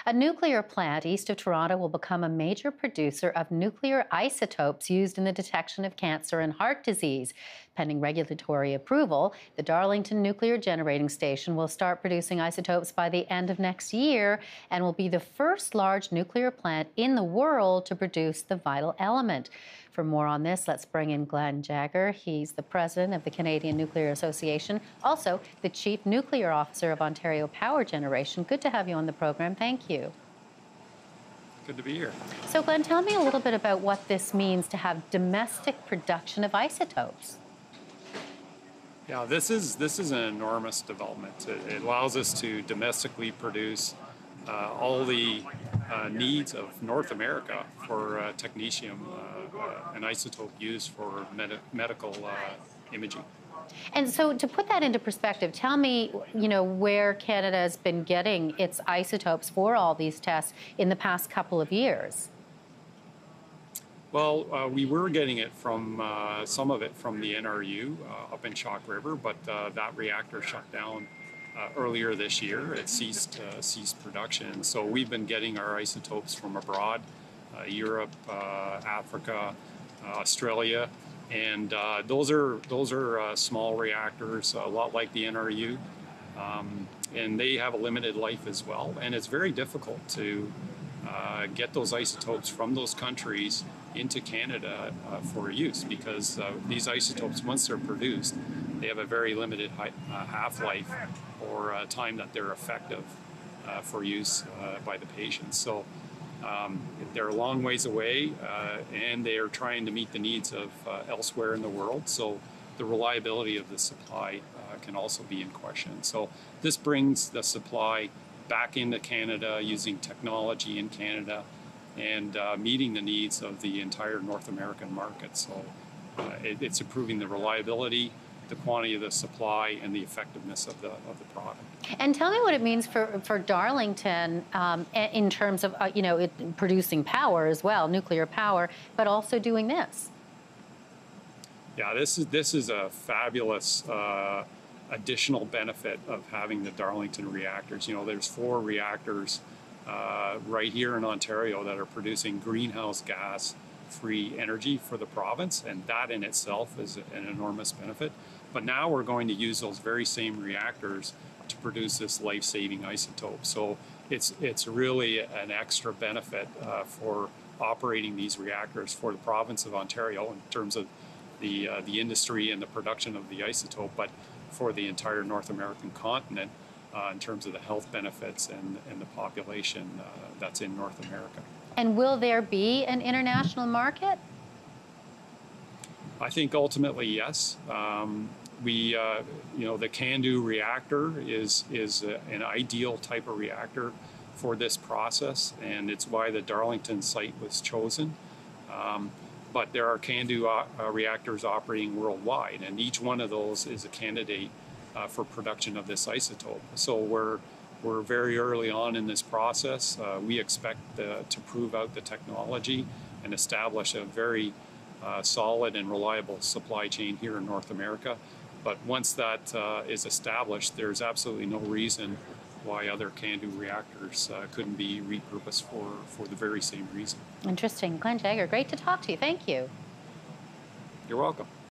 A nuclear plant east of Toronto will become a major producer of nuclear isotopes used in the detection of cancer and heart disease. Pending regulatory approval, the Darlington Nuclear Generating Station will start producing isotopes by the end of next year and will be the first large nuclear plant in the world to produce the vital element. For more on this, let's bring in Glenn Jager. He's the president of the Canadian Nuclear Association, also the chief nuclear officer of Ontario Power Generation. Good to have you on the program. Thank you. Good to be here. So, Glenn, tell me a little bit about what this means to have domestic production of isotopes. Yeah, this is an enormous development. It allows us to domestically produce all the needs of North America for technetium, an isotope used for medical imaging. And so to put that into perspective, tell me, where Canada has been getting its isotopes for all these tests in the past couple of years. Well, we were getting it from some of it from the NRU up in Chalk River, but that reactor shut down earlier this year. It ceased production. So we've been getting our isotopes from abroad, Europe, Africa, Australia, and those are small reactors, a lot like the NRU, and they have a limited life as well. And it's very difficult to get those isotopes from those countries into Canada for use, because these isotopes, once they're produced, they have a very limited half-life or time that they're effective for use by the patients. So they're a long ways away, and they are trying to meet the needs of elsewhere in the world. So the reliability of the supply can also be in question. So this brings the supply back into Canada using technology in Canada and meeting the needs of the entire North American market. So it's improving the reliability, the quantity of the supply, and the effectiveness of the product. And tell me what it means for Darlington in terms of it producing power as well, nuclear power, but also doing this. Yeah, this is a fabulous additional benefit of having the Darlington reactors. There's 4 reactors right here in Ontario that are producing greenhouse gas free energy for the province, and that in itself is an enormous benefit. But now we're going to use those very same reactors to produce this life-saving isotope. So it's really an extra benefit for operating these reactors for the province of Ontario in terms of the industry and the production of the isotope, but for the entire North American continent in terms of the health benefits and the population that's in North America. And will there be an international market? I think ultimately, yes. The CANDU reactor is an ideal type of reactor for this process, and it's why the Darlington site was chosen. But there are CANDU reactors operating worldwide, and each one of those is a candidate for production of this isotope. So we're very early on in this process. We expect to prove out the technology and establish a very solid and reliable supply chain here in North America. But once that is established, there's absolutely no reason why other CANDU reactors couldn't be repurposed for the very same reason. Interesting. Glenn Jager, great to talk to you. Thank you. You're welcome.